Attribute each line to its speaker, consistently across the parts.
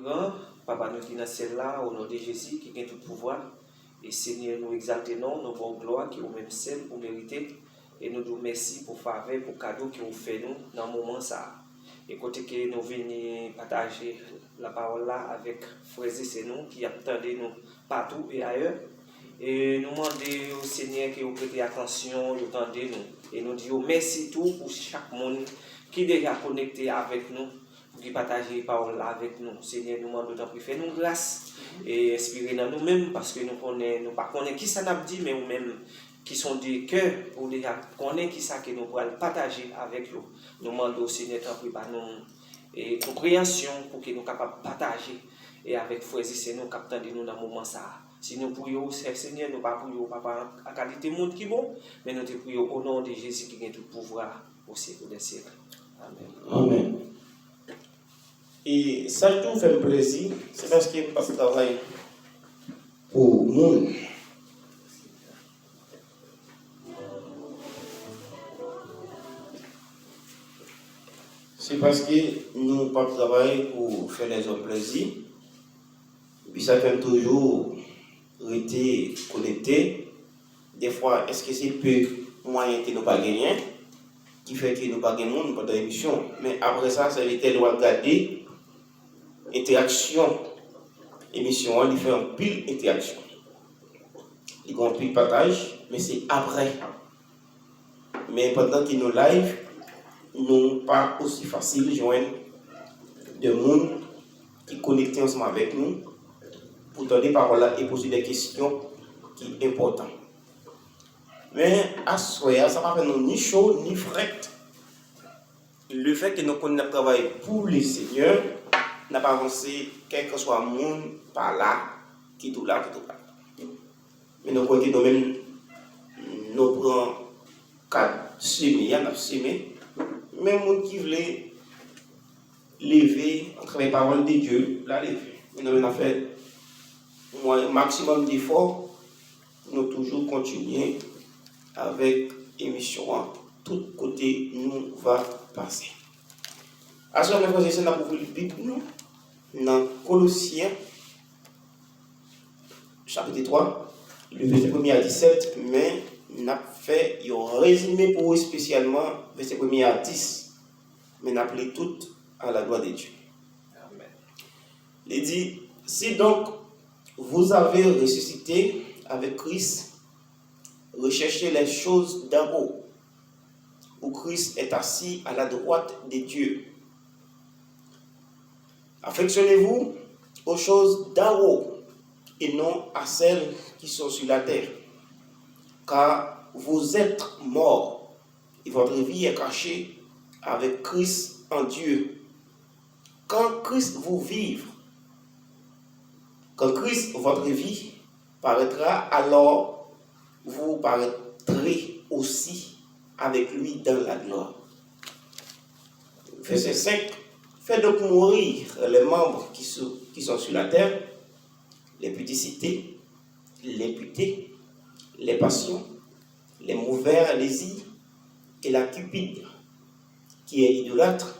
Speaker 1: grand, Papa nous qui dans celle-là, au nom de Jésus, qui a tout pouvoir. Et Seigneur, nous exaltons, nous bonne gloire, qui est au même seul pour mériter. Et nous nous merci pour faveur, pour cadeau que vous faites nous dans le moment ça. Et côté que nous venons partager la parole là avec frères et sœurs nous qui attendent nous partout et ailleurs. Et nous demandons au Seigneur que vous prêtez attention, vous attendez nous. Et nous disons merci tout pour chaque monde qui est déjà connecté avec nous, pour qui partage les paroles là avec nous. Seigneur, nous demandons d'autant plus faire nous grâce et inspirer dans nous-mêmes parce que nous ne pas connaissons qui ça n'a dit, mais nous-mêmes qui sont des cœurs pour déjà connaître qui ça que nous pourrons partager avec nous. Nous demandons au Seigneur de nous et compréhension pour que nous soyons capables de partager et avec frères et sœurs nous captons nous dans le moment ça. Si nous prions, Seigneur, nous ne prions pas à qualité monde qui est bon, mais nous te prions au nom de Jésus qui a tout pouvoir au siècle des siècles. Amen.
Speaker 2: Amen. Et ça tout fait plaisir, c'est parce que je travaille pour le monde. C'est parce que nous ne pas travailler pour faire les hommes plaisir. Et puis ça fait toujours rester connecté. Des fois, est-ce que c'est peu moyen que nous pas gagner qui fait que nous pas gagner monde pendant l'émission. Mais après ça, ça était de regarder interaction. Émission, il fait un pile interaction. Il y a un pile partage, mais c'est après. Mais pendant qu'il nous live, nous pas aussi facile de joindre des gens qui connectent ensemble avec nous pour donner des paroles et poser des questions qui sont importantes. Mais à ce moment, ça ne va pas faire ni chaud ni fret. Le fait que nous connaissons travail pour les seigneurs n'a pas avancé quel que soit le monde par là, qui tout là, qui tout là. Mais nous croyons que nous-mêmes, nous prenons 4 semaines, 9 semaines. Même les gens qui veulent lever entre les paroles de Dieu, la lever. Nous avons fait un maximum d'efforts, nous toujours continuer avec l'émission. Tout côté nous va passer. À ce moment-là, nous allons ouvrir la Bible dans Colossiens, chapitre 3, le verset 1er à 17, mais nous avons fait un résumé pour eux spécialement, verset 1er à 10, mais nous appelons tout à la gloire de Dieu. Amen. Il dit, si donc vous avez ressuscité avec Christ, recherchez les choses d'en haut, où Christ est assis à la droite de Dieu. Affectionnez-vous aux choses d'en haut et non à celles qui sont sur la terre. Car vous êtes morts et votre vie est cachée avec Christ en Dieu. Quand Christ votre vie, paraîtra, alors vous paraîtrez aussi avec lui dans la gloire. Verset 5. Faites donc mourir les membres qui sont sur la terre, les pudicités, l'impureté, les passions, les mauvaises désirs et la cupide, qui est idolâtre.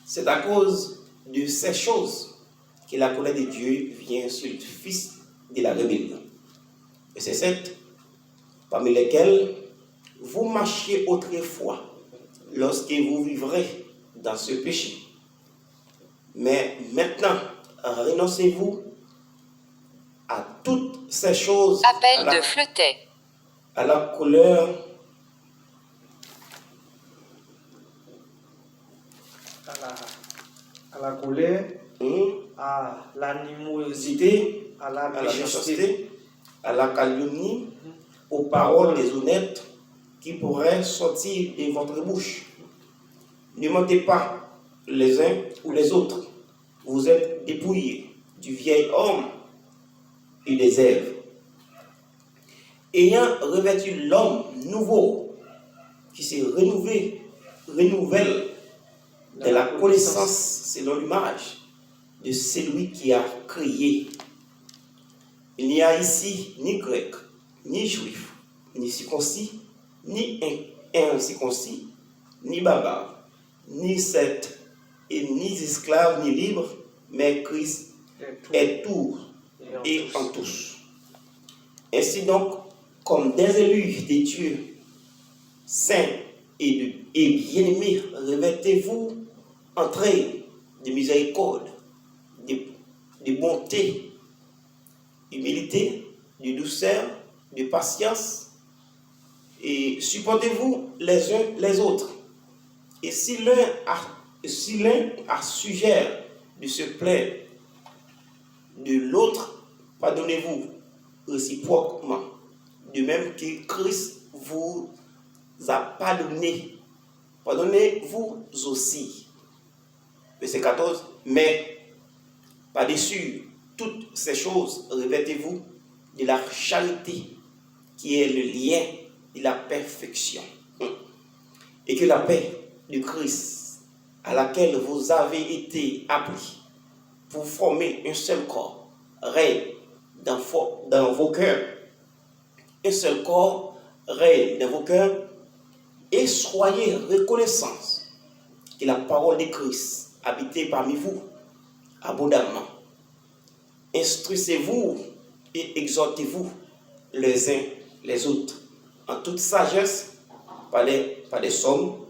Speaker 2: C'est à cause de ces choses que la colère de Dieu vient sur le fils de la rébellion. Verset 7. Parmi lesquels vous marchiez autrefois lorsque vous vivrez dans ce péché. Mais maintenant, renoncez-vous à toutes ces choses.
Speaker 3: Appel de Fleutet.
Speaker 2: À la colère,
Speaker 1: à la colère, à l'animosité, à la méchanceté,
Speaker 2: à la calomnie, aux paroles déshonnêtes qui pourraient sortir de votre bouche. Ne mentez pas les uns ou les autres. Vous êtes dépouillés du vieil homme et des œuvres. Ayant revêtu l'homme nouveau qui se renouvelle de la connaissance selon l'image de celui qui a créé. Il n'y a ici ni grec, ni juif, ni circoncis, ni incirconcis, ni barbare, ni celte, et ni esclave, ni libre, mais Christ est tout et en tous. Ainsi donc, comme des élus de Dieu, saints et bien-aimés, revêtez-vous entrez de miséricorde, de bonté, d'humilité, de douceur, de patience, et supportez-vous les uns les autres. Et si l'un a sujet de se plaindre de l'autre, pardonnez-vous réciproquement, de même que Christ vous a pardonné. Pardonnez-vous aussi. Verset 14. Mais par-dessus toutes ces choses, revêtez-vous de la charité, qui est le lien de la perfection. Et que la paix de Christ, à laquelle vous avez été appelés pour former un seul corps, règne dans vos cœurs. Un seul corps règne dans vos cœurs, et soyez reconnaissants que la parole de Christ habite parmi vous abondamment. Instruisez-vous et exhortez-vous les uns les autres en toute sagesse, par des psaumes,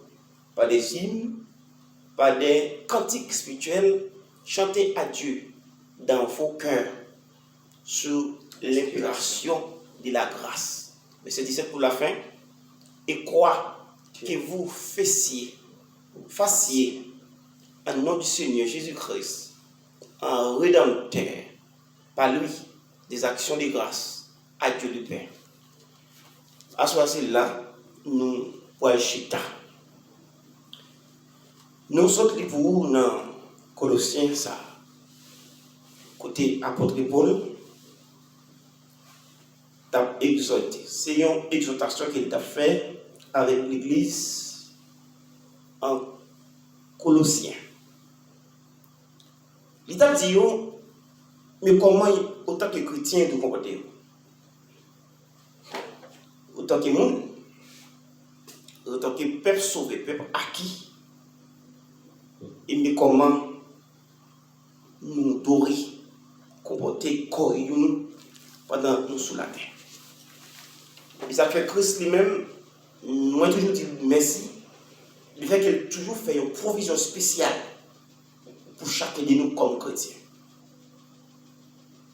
Speaker 2: par des hymnes, par des cantiques spirituels. Chantez à Dieu dans vos cœurs sous l'inspiration de la grâce. Verset 17 pour la fin. Et crois que vous fassiez en nom du Seigneur Jésus-Christ, un rédempteur, par lui, des actions de grâce à Dieu le Père. À ce moment-là, nous pouvons chita. Nous sommes pour dans Colossiens, ça, côté apôtre Paul, t'a exhorté. C'est une exhortation qu'il a fait avec l'église en Colossiens. Il t'a dit, mais comment, autant que chrétien, vous comportez? Autant que monde, autant que peuple sauvé, peuple acquis, et mais comment nous devons comporter corps nous pendant nous sous la terre. Et ça fait Christ lui-même, moi toujours dit merci, le fait qu'il toujours fait une provision spéciale pour chacun de nous comme chrétiens.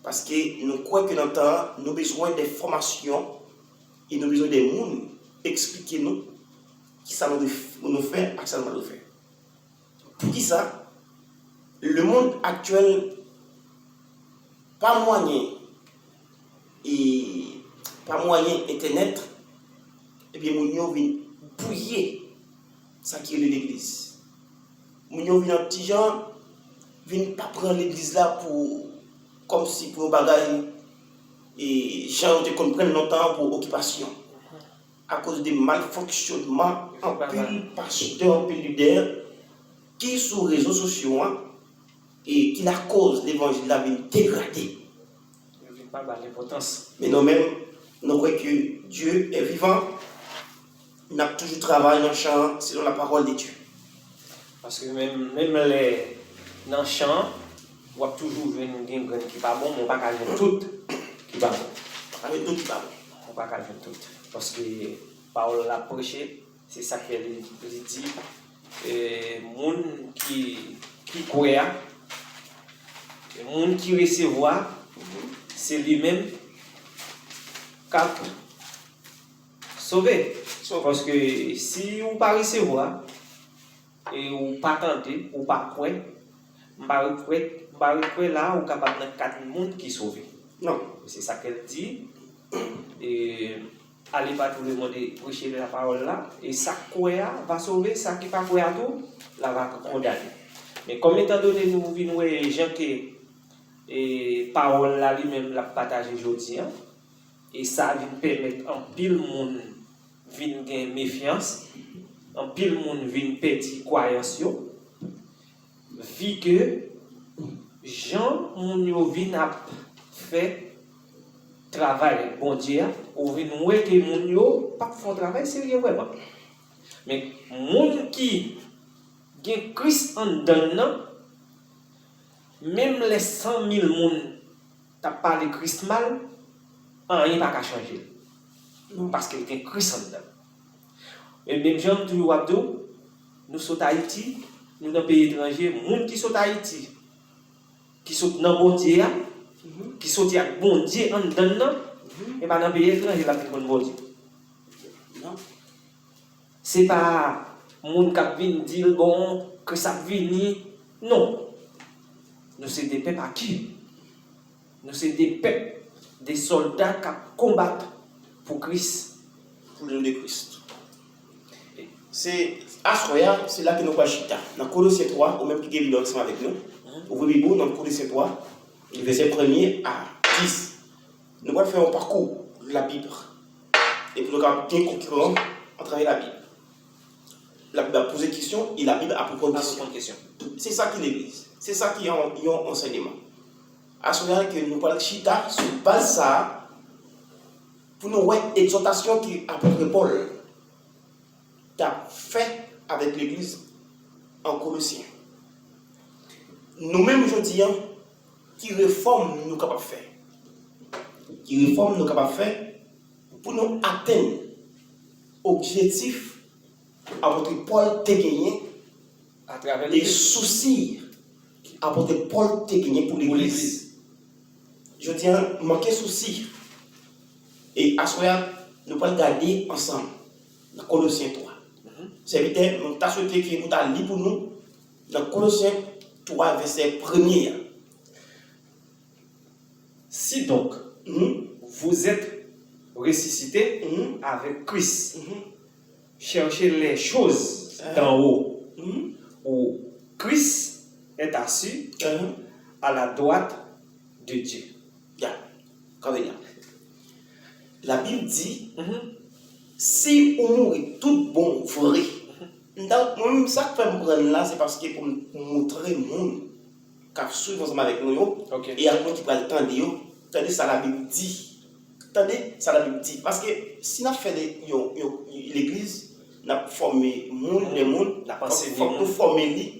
Speaker 2: Parce que nous croyons que dans le temps, nous avons besoin des formations et nous avons besoin des gens expliquer nous qui ça nous fait et ça nous fait. Pour qui ça? Le monde actuel, pas moyen internet, et bien nous vient bouiller ça qui est l'église. Nous vient un petit gens viennent pas prendre l'église là pour comme si pour un bagage et gens qui comprennent longtemps pour occupation à cause des malfonctionnements en pile pasteur, en pile leader qui sur les réseaux sociaux et qui la cause l'évangile la vie dégradée.
Speaker 1: Il n'y a pas d'importance.
Speaker 2: Mais nous-mêmes, nous croyons que Dieu est vivant, il a toujours travaillé dans le champ selon la parole de Dieu.
Speaker 1: Parce que même les dans le champ, on va toujours jouer une graine qui n'est pas bon, mais on ne va pas jouer tout qui n'est pas bon.
Speaker 2: Avec tout qui va bon.
Speaker 1: On ne va pas jouer tout. Parce que Paul l'a prêché, c'est ça qu'elle dit. Les gens qui croient, les gens qui reçoivent, c'est lui-même qui a sauvé. Parce que si on ne pas recevoir, et on ne pas tenter, on ne pas croire, on ne pas croire là, on est capable de 4 monde qui sauvé.
Speaker 2: Non.
Speaker 1: C'est ça qu'elle dit. Et allez pas tout le monde prêcher la parole là. Et ça croit va sauver, ça qui pas croit tout, là va condamner. Mais comme étant donné nous vivons les gens qui et parole là lui-même la partager aujourd'hui, et ça vient permettre en pile monde vient gagner méfiance, en pile monde vient perdre croyance yo, vu que Jean mon yo vient fait travail bon Dieu, ou vient voir que mon yo pas font travail sérieux vraiment. Mais monde qui gagne Christ en dedans, même les 100 000 personnes qui parlé Christ mal, rien n'a changé. Parce qu'il y a Christ en dedans. Et même gens toujours Abdou, nous sommes à Haïti, nous dans un pays étranger, les gens qui sont à Haïti, qui sont dans le bon Dieu, qui sont avec bon Dieu en dedans, et pas dans le pays étranger, la plus bonne bon Dieu.
Speaker 2: Non.
Speaker 1: Ce n'est pas les gens qui viennent dire bon, que ça vient. Non. Nous sommes des peuples à qui? Nous sommes des peuples, des soldats qui combattent pour Christ.
Speaker 2: Pour le nom de Christ. C'est à Soya, c'est là que nous voyons Chita. Dans Colossiens 3, ou même qui est ensemble avec nous, ouvrez Bible dans Colossiens 3, verset 1er à 10. Nous allons faire un parcours de la Bible. Et puis nous allons bien concurrent en travers la Bible. La Bible a posé question et la Bible a proposé question. C'est ça qui est l'Église. C'est ça qui est un enseignement. À Soya, que nous parlons Chita sur base ça, pour nous voir l'exhortation qui apôtre Paul a fait avec l'Église en Colossiens. Nous-mêmes, je dis, qui réforme nous capables de faire. Qui réforme nous capables de faire pour nous atteindre l'objectif apôtre Paul t'a gagné
Speaker 1: À travers
Speaker 2: les soucis apôtre Paul t'a gagné pour l'Église. Je dis, manquer souci. Et à ce moment, nous allons regarder ensemble dans Colossiens 3. C'est évident, nous avons souhaité que vous allez lire pour nous dans Colossiens 3, verset 1er.
Speaker 1: Si donc vous êtes ressuscité avec Christ, cherchez les choses d'en haut, où Christ est assis à la droite de Dieu.
Speaker 2: La Bible dit, si on mourit tout bon, vrai, donc, ça que fait me prendre là, c'est parce que pour montrer au monde qui suivent ensemble avec nous, et à nous qui prennent le temps de dire, attendez, ça la Bible dit. Attendez, ça la Bible dit. Parce que si on a fait l'église, on a formé les mondes, il faut que nous formions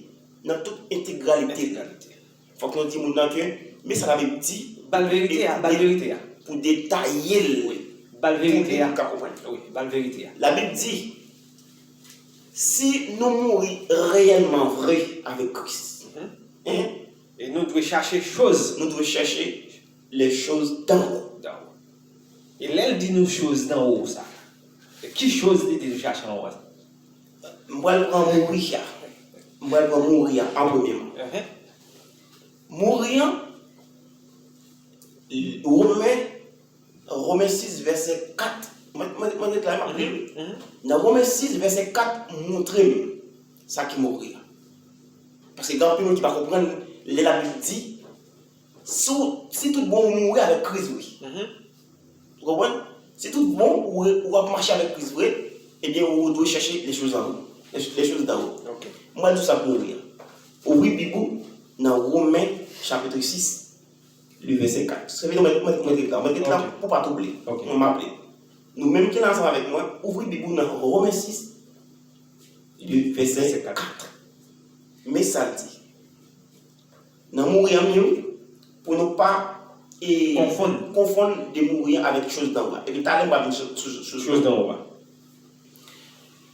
Speaker 2: dans toute intégralité. Il faut que nous disions que, mais ça la Bible dit.
Speaker 1: Vérité.
Speaker 2: Pour détailler.
Speaker 1: Vérité.
Speaker 2: Oui,
Speaker 1: vérité.
Speaker 2: La Bible dit, si nous mourons réellement vrai avec Christ,
Speaker 1: et nous devons chercher choses.
Speaker 2: Nous devons chercher les choses d'en haut.
Speaker 1: Et là, elle dit nous choses d'en haut, ça. Et qui chose dit nous chercher en haut?
Speaker 2: Moi, je vais mourir. Moi, je vais mourir en premier temps. Mourir, Romains 6, verset 4. Dans Romains 6, verset 4, montrez ça qui mourir. Parce que quand on ne peut pas comprendre, la Bible dit, si tout bon mourir avec Christ, oui. Vous comprenez? Si tout bon ou va marcher avec Christ, oui, eh bien, on doit chercher les choses en haut. Les choses d'en haut. Moi, tout ça pour mourir. Ouvrez Bible dans Romains chapitre 6. Le verset 4. Ça veut dire mettre là pour ne pas t'oublier. On m'appelle. Nous-mêmes qui sommes ensemble avec moi, ouvrez la Bible dans Romains 6, le verset 4. Mais ça dit, dans mourir mieux, pour ne pas confondre de mourir avec des choses d'en bas. Et puis, tu as une chose d'en bas.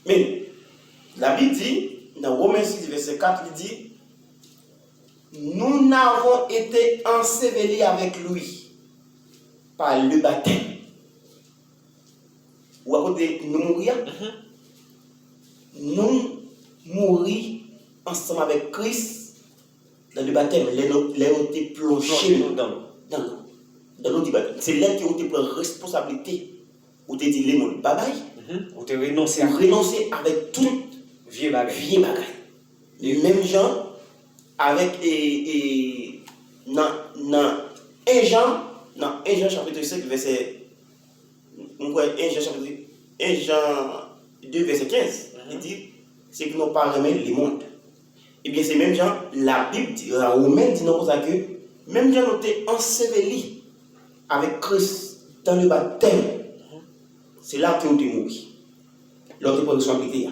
Speaker 2: Mais la Bible dit, dans Romains 6, verset 4, il dit, nous n'avons été ensevelis avec lui par le baptême. Ou à côté de nous mourir, nous mourir ensemble avec Christ dans le baptême. Les ont été plongés dans l'eau du baptême. C'est là qui ont été pris responsabilité. Ou te dit les mots babaye.
Speaker 1: Ou te renoncer
Speaker 2: avec tout
Speaker 1: vieux bagaille.
Speaker 2: Les mêmes gens avec dans 1 Jean chapitre 5 verset 1 Jean 2 verset 15 il dit c'est que nous pas remettre les mondes. Et bien c'est même Jean la Bible dit Romains dit non ça que même Jean nous été ensevelis avec Christ dans le baptême. C'est là que nous sommes morts. L'autre responsabilité.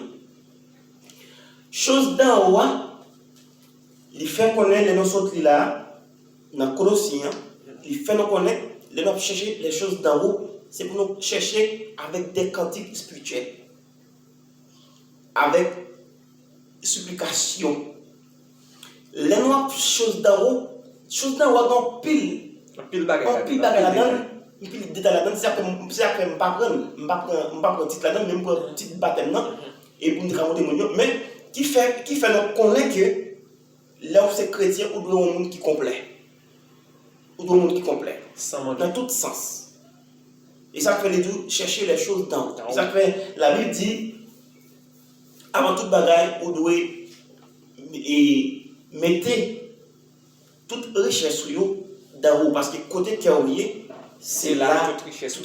Speaker 2: Chose d'en haut, il fait connaître les noms là, dans Colossiens, il fait nous connaître, nous chercher les choses d'en haut, c'est pour nous chercher avec des cantiques spirituels, avec supplication. Les choses d'en haut, dans pile bagage là-dedans, pile détail là-dedans, c'est après je pas prendre titre là-dedans, même pour petit baptême et pour nous raconter mon mais qui fait nous connaître que là où c'est chrétien ou doit un monde qui complet. Ou doit un monde qui complet. Dans tout sens. Et ça fait les deux chercher les choses dans haut. Et ça fait la Bible dit avant toute bagaille, vous devez mettre toute richesse sur vous dans haut. Parce que côté théorie, c'est là toute richesse.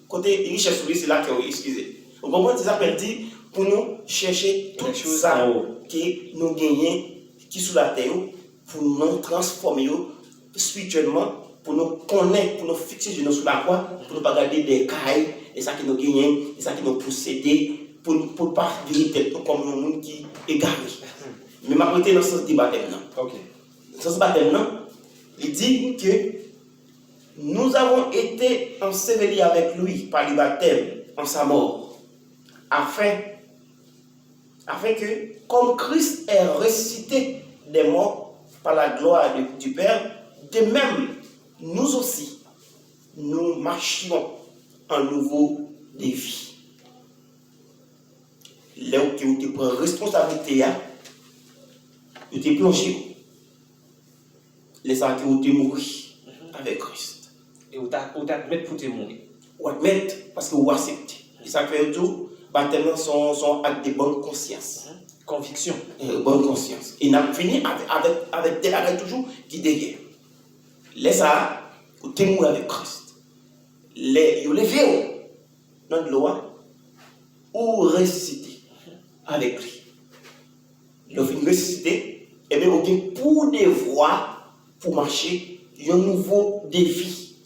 Speaker 2: Côté richesse sur vous, c'est là théorie, excusez. Vous comprenez, ça veut dire pour nous chercher tout ça que nous gagnons, qui sous la terre, pour nous transformer spirituellement, pour nous connaître, pour nous fixer sur la croix, pour ne pas garder des cailles, et ça qui nous gagne, et ça qui nous posséder. Pour ne pas vérité comme un monde qui est égaré. Mais ma côté dans ce sens du baptême. Dans ce sens du baptême, il dit que nous avons été ensevelis avec lui par le baptême en sa mort, afin que, comme Christ est ressuscité des morts par la gloire du Père, de même, nous aussi, nous marchions en nouveau des vies. Là où tu prends responsabilité, tu t'es plongé. Les gens qui ont mouru avec Christ.
Speaker 1: Et où t'admettre pour te mourir.
Speaker 2: Ou admettre parce que vous acceptez. Et ça fait tout, baptême sont actes de bonne conscience.
Speaker 1: Conviction.
Speaker 2: Bonne conscience. Et on a fini avec des arrêts toujours qui derrière. Les gens qui ont mouru avec Christ. Les vieux dans le loi ou ressuscité avec lui. Le film ressuscité, et bien, on a pour devoir pour marcher un nouveau défi.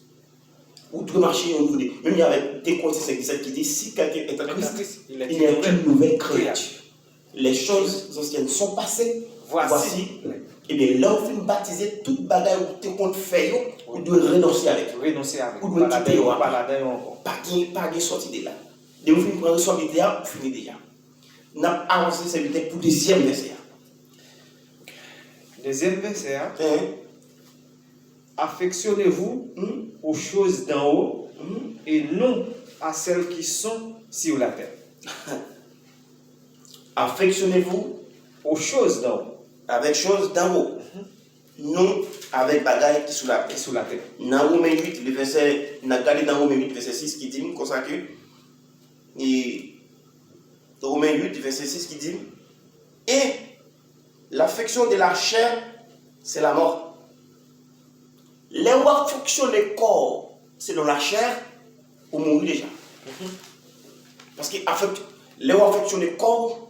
Speaker 2: Ou pour marcher un nouveau défi. Même il y avait des Colossiens 5:17 qui dit si quelqu'un est en Christ, il est une nouvelle créature. Les choses anciennes sont passées. Voici. Et bien là, on finit baptiser toute bagaille où tu comptes faire, ou doit renoncer avec. Ou doit quitter. Pas de sortie de là. Et vous finissez prendre responsabilité, vous finissez déjà. Nous avons avancé cette vidéo pour le deuxième verset.
Speaker 1: Deuxième verset. Affectionnez-vous aux choses d'en haut et non à celles qui sont sur la terre.
Speaker 2: Affectionnez-vous
Speaker 1: aux choses d'en haut.
Speaker 2: Avec choses d'en haut. Non avec bagaille qui sont sur la terre. Dans Romains 8, le verset, dans Romains 8, verset 6 qui dit comme ça que. Romains 8, verset 6 qui dit et l'affection de la chair, c'est la mort. Les affections du corps, c'est dans la chair, ou mourir déjà. Parce que les affections du corps,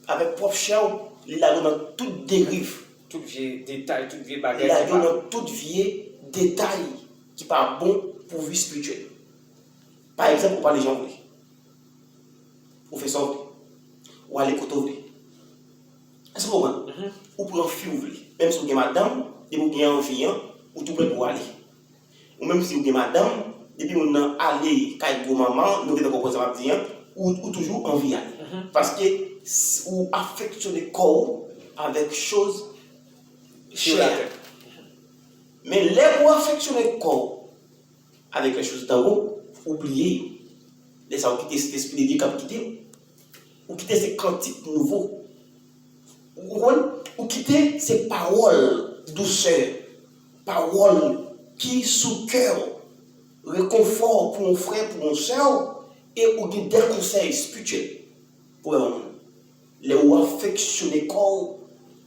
Speaker 2: avec propre chair, il a dans toute dérive.
Speaker 1: Tout vieux détail, tout vieux bagage.
Speaker 2: Il a dans tout vieux détail qui n'est pas bon pour vie spirituelle. Par exemple, on parle des gens. Ou fait sortir, ou aller côté. Est-ce que vous comprenez? Ou pour un fille ouvrir. Même si vous avez madame, et vous avez un fille, ou tout prêt pour aller. Ou même si vous avez madame, depuis que vous avez allé, quand vous maman, nous avons proposé à dire, ou toujours envie d'aller. Parce que vous affectionnez le corps avec choses chères. Mais les vous affectionnez le corps avec les choses d'en haut, oubliez. Les gens qui quittent cet esprit de Dieu, ou quitter ces cantiques nouveaux, ou quitter ces paroles douceurs, paroles qui sous cœur, réconfort pour mon frère, pour mon soeur, et ou des conseils spirituels pour le monde. Les ou affectionner corps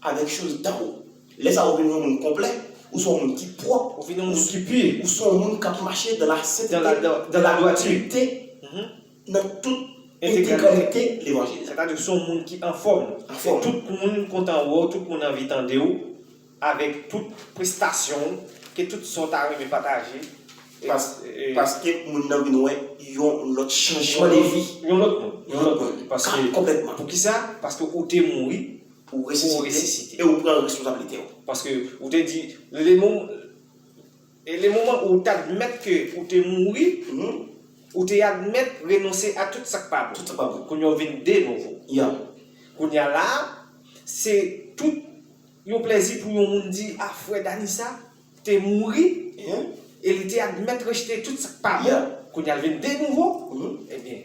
Speaker 2: avec choses d'en haut. Les gens venir au monde complet, ou sont un monde qui propre,
Speaker 1: ou venir au monde qui pue,
Speaker 2: ou sont un monde qui marche dans la sainteté,
Speaker 1: dans la droiture.
Speaker 2: Dans toute intégralité l'évangile.
Speaker 1: C'est-à-dire son monde qui en forme. Tout le monde compte en haut, tout le monde a envie d'en haut, avec toute prestation, que toutes sont arrivées à partager.
Speaker 2: Parce que nous avons un changement de vie.
Speaker 1: Ils ont l'autre monde. Parce que,
Speaker 2: complètement.
Speaker 1: Pour qui ça? Parce que vous êtes mort
Speaker 2: pour ressusciter. Et vous prenez la responsabilité.
Speaker 1: Parce que vous avez dit, les mots, Et les moments où tu admets que ou tu mourir, ou tu admets renoncer à tout ça pas
Speaker 2: Tout ça pas bon.
Speaker 1: qu'on y vient de nouveau.
Speaker 2: Yeah.
Speaker 1: Qu'on y a là, c'est tout un plaisir pour un monde dire ah frère Danissa, tu es mouru
Speaker 2: Yeah.
Speaker 1: et il te admet rejeter tout ça pas bon.
Speaker 2: Yeah.
Speaker 1: Qu'on y a vient de nouveau. Eh bien,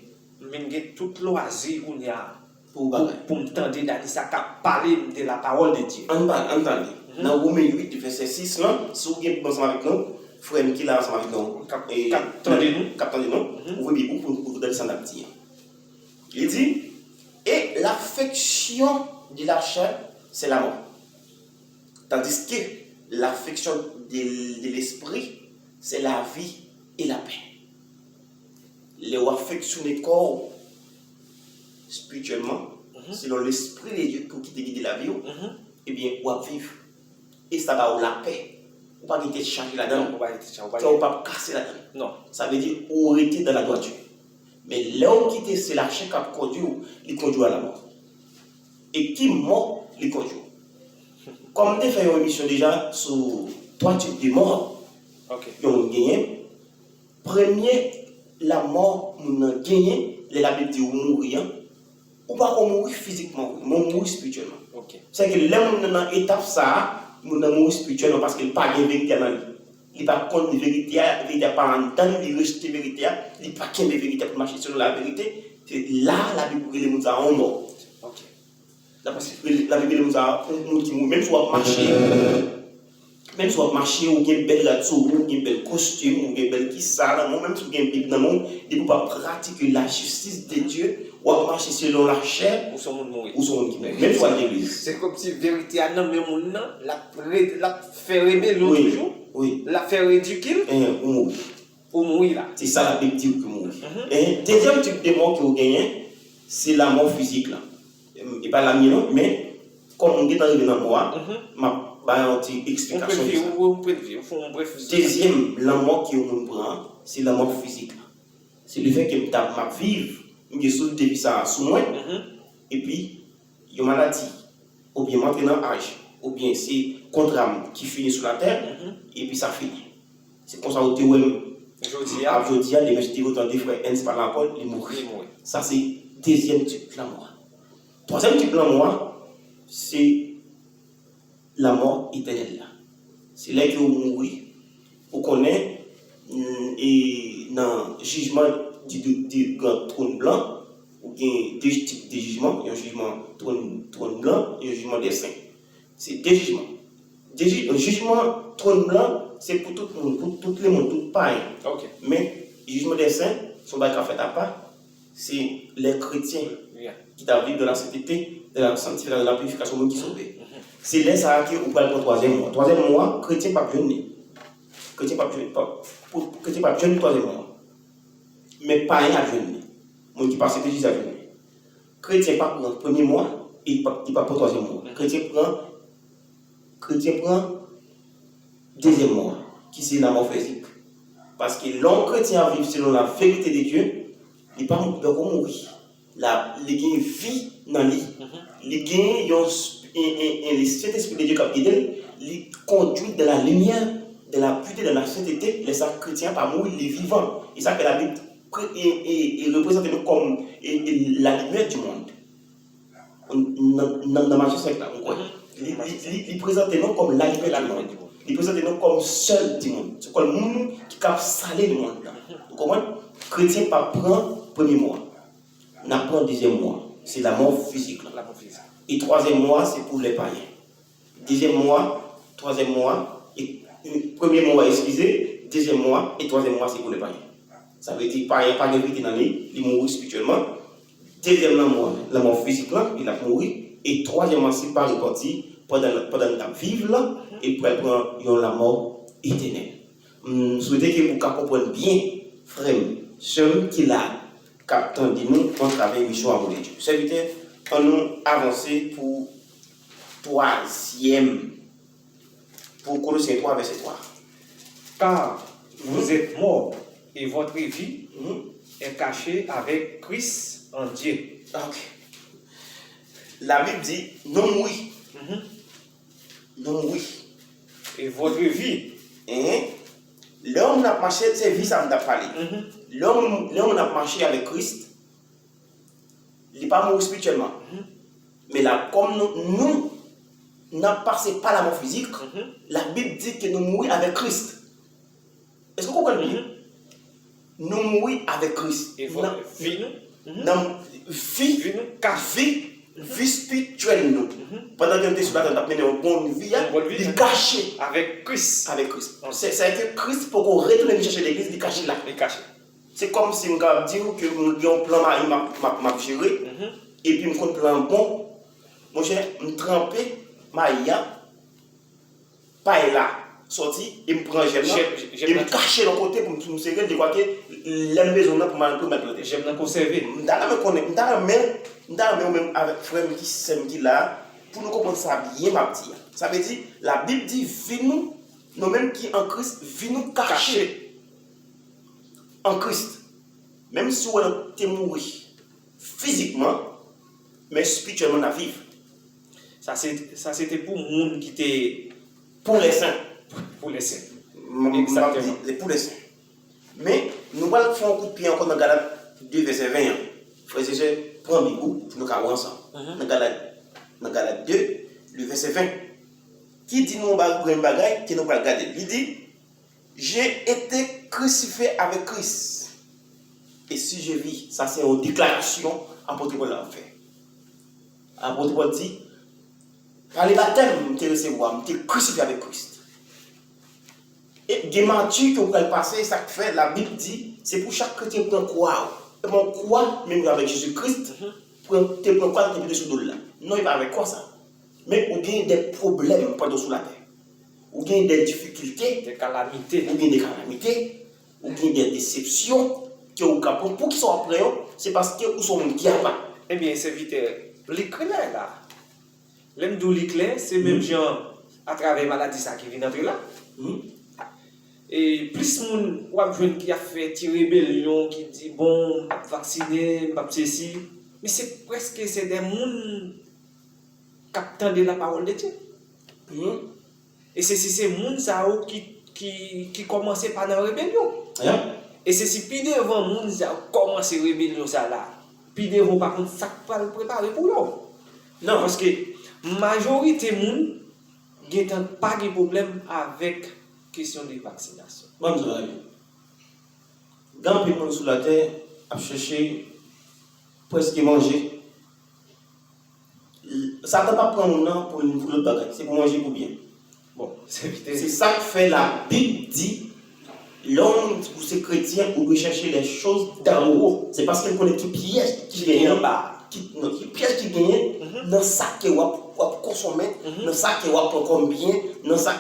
Speaker 1: j'ai tout loisir qu'on y a pour m'entendre Danissa qui parler de la parole de Dieu.
Speaker 2: Entendez. Dans Romains 8, verset 6, là, si vous avez ensemble avec nous, frère qui est là ensemble avec nous, captain de nous, vous voyez pour vous donner ça d'habitude. Il dit, et l'affection de la chair, c'est la mort. Tandis que l'affection de l'esprit, c'est la vie et la paix. Les affectionner corps spirituellement, selon l'esprit de Dieu qui te guide la vie, eh bien, on va vivre. Et ça va la paix. On va pas changer là-dedans. On va pas casser là-dedans.
Speaker 1: Non.
Speaker 2: Ça veut dire on était dans la droiture. Mais là où quitter, c'est la chair qui a conduit, il conduit à la mort. Et qui mort, il conduit. Comme tu fait une émission déjà sur trois types de morts, qui ont gagné. Premier, la mort, on a gagné, la Bible dit on mourir. Ou pas qu'on mourir physiquement, on mourir spirituellement. C'est que là, on est dans l'étape ça, on a mourir spirituellement parce qu'il n'y a pas de vérité dans lui. Il n'y a pas de vérité, il n'y a pas entendre, il reste vérité, il n'y a pas de vérité pour marcher selon la vérité. C'est là la Bible nous a en mort. La Bible nous a même si on marcher, même si on marcher, ou une belle gâteau, ou une belle costume, ou une belle qui ça, même si on a une Bible dans le monde, il ne peut pas pratiquer la justice de Dieu, ou marcher selon la chair,
Speaker 1: ou son monde mourir.
Speaker 2: Ou son monde qui meurt. Même si on a l'église.
Speaker 1: C'est comme si la vérité a nommé mon nom, la fait aimer l'autre jour, la fait éduquer, ou mourir là.
Speaker 2: C'est ça la Bible dit que mourir. Et deuxième type de mort que vous gagnez, c'est la mort physique là. Et pas la mienne, mais comme on est arrivé dans moi, ma explication. Deuxième, la mort que on prend, c'est la mort physique. C'est le fait que je vive, je suis ça sous moi, et puis il y a une maladie, ou bien maintenant âge, ou bien c'est contrat qui finit sur la terre, et puis ça finit. C'est comme ça que vous avez je dis, les messieurs autant des frères Hens par la parole, ils mourent. Ça, c'est deuxième type de la mort. Troisième type de la mort, c'est la mort éternelle. C'est là que vous mourrez. Vous connaissez, et dans le jugement du grand trône blanc, il y a deux types de jugements. Il y a un jugement trône blanc et un jugement des saints. C'est deux jugements. Un jugement trône blanc, c'est pour tout le monde, pour tout le monde, tout pareil. Mais le jugement des saints, son bagage fait à part, c'est les chrétiens qui vivent de la sainteté, de la sanctification, de la purification, qui sont sauvés. C'est là ça qui est au troisième mois. Troisième mois, chrétien pas jeune. Chrétien pas jeune, troisième mois. Mais pas un à jeune. Mon qui passe Jésus à jeune. Chrétien pas pour le premier mois, il pas pour le troisième mois. Chrétien prend deuxième mois, qui c'est la mort physique. Parce que l'homme chrétien vit selon la vérité de Dieu, il n'est pas mourir. Il y a une vie dans lui. Il y a le Saint-Esprit de Dieu qui guide, il conduit de la lumière, de la pureté, de la sainteté. Les chrétiens pas mourir, il est vivant. Et ça que la Bible représente comme la lumière du monde. Dans la magie secte, il présente nous comme la lumière du monde. Il présente nous comme seul du monde. C'est comme le monde qui a salé le monde. Vous comprenez? Le chrétien pas prend premier mois. N'a pas deuxième mois. C'est la mort physique. Et troisième mois, c'est pour les païens. Deuxième mois, troisième mois, et premier mois, excusez, deuxième mois et troisième mois, c'est pour les païens. Ça veut dire païen, pas de vérité dans lui, il mourut spirituellement. Deuxième mois, la mort physique, il a mouru. Et troisièmement, c'est pas reparti pendant la vivre là, et pour prendre la mort éternelle. Je souhaite que vous compreniez bien, frère, ce qu'il a capté de nous en travers l'émission Amour de Dieu. Serviteur, on nous avancer pour troisième, pour Colossiens 3, verset 3.
Speaker 1: Car vous êtes morts et votre vie est cachée avec Christ en Dieu.
Speaker 2: Ok. La Bible dit non oui. Non oui.
Speaker 1: Et votre vie
Speaker 2: L'homme a marché, c'est vie, ça m'a parlé. L'homme a marché avec Christ, il n'est pas mort spirituellement. Mais là, comme nous n'avons passé pas la mort physique, la Bible dit que nous mourons avec Christ. Est-ce que vous comprenez? Nous mourons avec Christ.
Speaker 1: Et votre vie,
Speaker 2: vie spirituelle, nous. Pendant que nous sommes sur la terre, nous avons une bonne vie, il est caché.
Speaker 1: Avec Christ.
Speaker 2: Avec Christ. C'est que Christ, pour qu'on retourne chercher l'église, il est caché là.
Speaker 1: Il est caché.
Speaker 2: C'est comme si on a dit que nous avons un plan m'a géré, et puis nous avons un plan bon. Mon cher, je me trempe, Maïa, pas là, sorti, et me prend j'aime, et me cacher dans le côté pour me serrer, de quoi que la maison là pour mettre le côté.
Speaker 1: J'aime la conserver.
Speaker 2: Je même avec frère qui là, pour nous comprendre ça bien, ma petite. Ça veut dire, la Bible dit, vis-nous, nous-mêmes qui en Christ, vis-nous cachés en Christ. Même si on est mort physiquement, mais spirituellement, on a vivre.
Speaker 1: Ça, c'était pour le monde qui était.
Speaker 2: Pour les saints.
Speaker 1: Pour les saints.
Speaker 2: Exactement. Pour les saints. Mais nous allons faire un coup de pied encore dans Galates 2, verset 20. Frères et sœurs, prenez goût, nous allons ensemble. Dans Galates 2, le verset 20. Qui dit nous un bagage qui nous va regarder. Il dit, j'ai été crucifié avec Christ. Et si je vis, ça c'est une déclaration apôtre Paul l'a fait. Apôtre Paul dit, par les baptêmes, je recevoir, je suis crucifié avec Christ. Et des mentures que vous allez passer, ça fait, la Bible dit, c'est pour chaque chrétien qui prend croire. Mon croix, même avec Jésus-Christ, pour croire qui est dessous de là. Non, il va avec quoi ça? Mais vous avez des problèmes pendant sous la terre. Vous avez des difficultés,
Speaker 1: des calamités.
Speaker 2: Vous avez des calamités, vous avez des déceptions, que vous avez pour qu'ils soient prêts, c'est parce que vous sont qui a pas.
Speaker 1: Eh bien, c'est vite l'éclair là. L'aime d'où l'éclair, c'est même gens à travers maladie ça qui vient entrer là. Et plus moun jeune qui a fait une rébellion, qui dit bon, vacciné, pas ceci, mais c'est presque c'est des gens qui attendent la parole de Dieu. Et c'est ces gens qui commencent par la rébellion. Et c'est si puis devant les gens qui commencent la rébellion ça là, puis devant par contre ça pas le préparer pour eux. Non, parce que la majorité des gens n'ont pas de problème avec la question de vaccination.
Speaker 2: Bon, je vais quand les gens sur la terre a cherché presque manger, ça ne peut pas prendre un an pour le bagage, c'est pour manger pour bien.
Speaker 1: Bon, c'est
Speaker 2: ça que fait la Bible dit, l'homme pour ces chrétiens pour rechercher les choses d'en haut. C'est parce qu'il connaît qui piège qui gagne en bas, qui piège qui gagne dans ça que vous consommez, dans ça que vous prenez comme bien, dans ça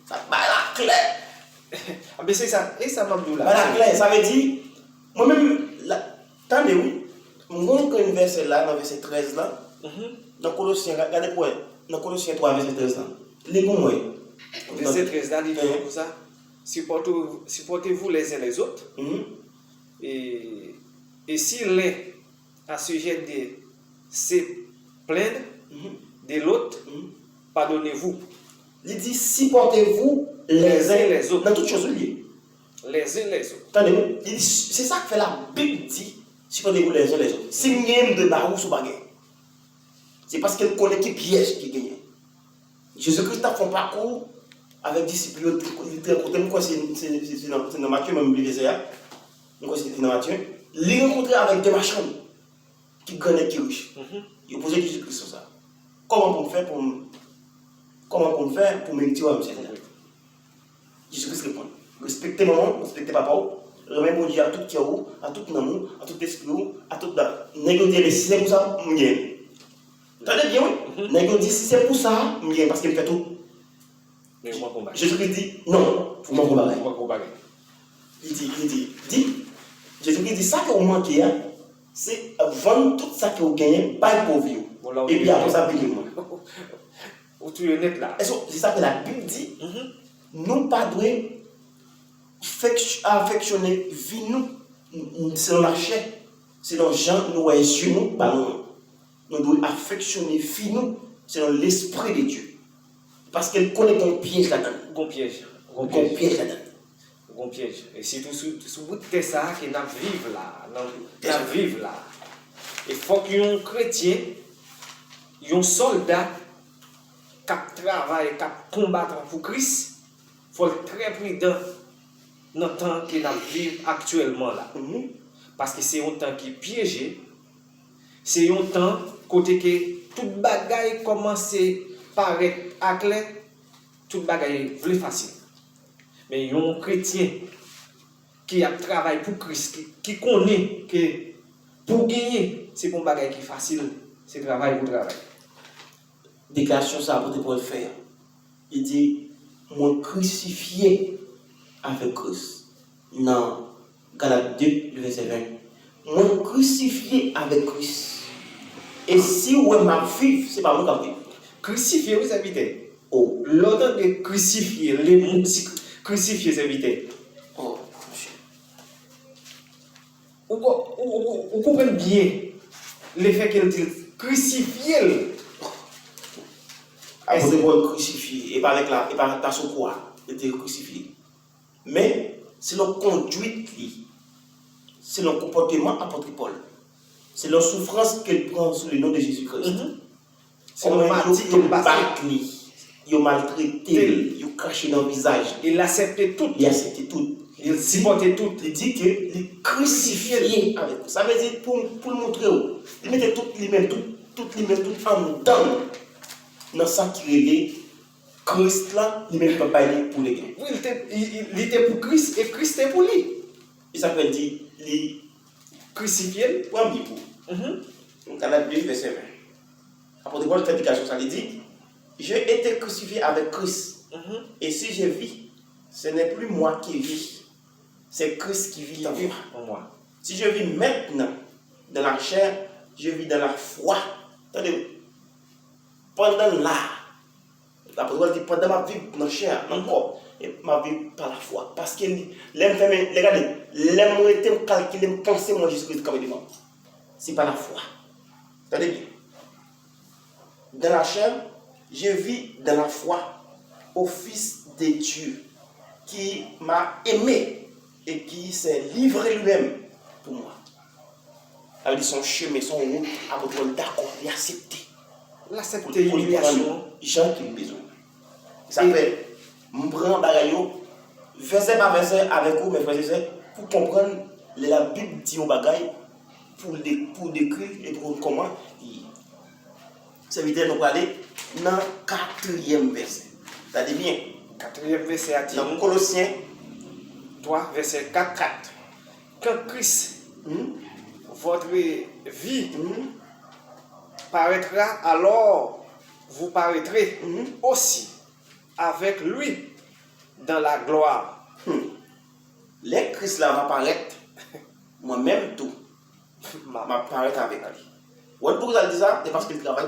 Speaker 2: la clé.
Speaker 1: Ah ben c'est ça, et ça m'a dit là.
Speaker 2: La clé, ça veut dire, moi-même, attendez oui, mon verset là, dans verset 13 là, dans Colossiens, regardez pour dans Colossiens 3, verset 13 là, les bons
Speaker 1: verset 13 là, il dit comme ça, supportez-vous les uns les autres, et si l'un a sujet de se plaindre de l'autre, pardonnez-vous.
Speaker 2: Il dit supportez-vous les uns les autres. Dans toutes choses liées.
Speaker 1: Les uns les autres.
Speaker 2: Attendez, c'est ça que fait la Bible dit supportez-vous les uns les autres. Si vous avez de barou sur baguette, c'est parce qu'elle connaît qui piège qui gagne. Jésus-Christ a fait un parcours avec disciples. C'est dans Matthieu, même le verset. C'est dans Matthieu. Il est rencontré avec des marchands qui gagnent qui riches. Il a posé Jésus-Christ sur ça. Comment on fait pour mériter au Seigneur? Jésus-Christ répond. Respectez maman, respectez papa, remettez mon Dieu à tout cœur, à tout amour, à tout esprit, à tout négocier les si c'est pour ça, je viens. Attendez bien, oui. Négocier si c'est pour ça, je viens parce qu'il fait tout. Jésus-Christ dit non, vous m'en comparez. Il dit, Jésus-Christ dit ça que vous manquez, c'est vendre tout ça que vous gagnez, pas pour vivre. Et puis après ça, payez-moi.
Speaker 1: Tu es net là.
Speaker 2: C'est ça que la Bible dit. Nous pas devons affectionner vie nous selon la chair, selon Jean, nous voyons sur nous, pas nous. Nous devons affectionner vie nous selon l'esprit de Dieu. Parce qu'elle connaît ton piège là-dedans.
Speaker 1: Gon piège.
Speaker 2: Gon piège là-dedans.
Speaker 1: un piège. Et c'est tout sous bout de ça que nous vivons là. Nous vivons là. Il faut qu'un chrétien, un soldat, qui travaille, qui combat pour Christ, il faut être très prudent dans le temps que nous vivons actuellement là. Parce que c'est un temps qui est piégé. C'est un temps côté que toute bagaille commence à paraître à clair, toute bagaille est plus facile. Mais un chrétien qui a travaillé pour Christ, qui connaît que pour gagner, c'est pour un bagaille qui est facile, c'est travail pour travail.
Speaker 2: Déclaration ça pour le faire. Il dit, moi crucifié avec Christ. Non, Galates 2, le verset 20. Moi crucifié avec Christ. Et si vous m'a vivre, c'est pas moi qui vivre.
Speaker 1: Crucifié, vous habitez.
Speaker 2: Oh.
Speaker 1: L'ordre de crucifier, les mots crucifier, vous habitez.
Speaker 2: Oh, monsieur.
Speaker 1: Vous comprenez bien l'effet qu'il dit crucifié.
Speaker 2: Après de voir crucifié, et pas avec la, et pas dans son quoi, il était crucifié. Mais c'est leur conduite, c'est leur comportement apôtre Paul. C'est leur souffrance qu'elle prend sous le nom de Jésus-Christ.
Speaker 1: C'est leur maladie qu'il passe.
Speaker 2: Ils ont maltraité, ils ont craché dans le visage.
Speaker 1: Il acceptait tout.
Speaker 2: Il acceptait tout.
Speaker 1: Il supportait tout.
Speaker 2: Il dit que les crucifié avec eux. Ça veut dire pour le montrer, il mettait toutes les mêmes, toutes les mêmes, toutes en dedans. Dans ça qui est Christ là, il ne même pas aller pour les gains.
Speaker 1: Oui, il était pour Christ et Christ était pour lui.
Speaker 2: Il s'appelle dit, les
Speaker 1: crucifié.
Speaker 2: Pour un bibou. Donc, Galates 2, verset 20. Après de voir cette indication, ça lui dit, j'ai été crucifié avec Christ. Et si je vis, ce n'est plus moi qui vis, c'est Christ qui vit en moi. Si je vis maintenant dans la chair, je vis dans la foi. Attendez, pendant là, l'apôtre dit pendant ma vie dans la chair, dans le corps, et ma vie par la foi. Parce que regardez, l'aime était calculé, me penser mon Jésus-Christ comme il est mort. C'est pas la foi. Attendez bien. Dans la chair, je vis dans la foi au Fils de Dieu qui m'a aimé et qui s'est livré lui-même pour moi. Avec son chemin, son route, apôtre d'accord, il a accepté.
Speaker 1: L'accepter l'humiliation.
Speaker 2: Jean qui a besoin. Ça fait, je prends bagayo, verset par verset avec vous, mes frères et sœurs, pour comprendre la Bible dit au bagaille, pour décrire et pour comment. Ça veut dire nous aller dans le 4e verset. Ça dit bien.
Speaker 1: 4e verset a dit.
Speaker 2: Dans Colossiens
Speaker 1: 3, verset 4. Quand Christ, votre vie, paraîtra, alors vous paraîtrez aussi avec lui dans la gloire.
Speaker 2: Les Christ là m'apparaître, moi-même tout, m'apparaître avec lui. Pourquoi vous avez dit ça? C'est parce qu'il travaille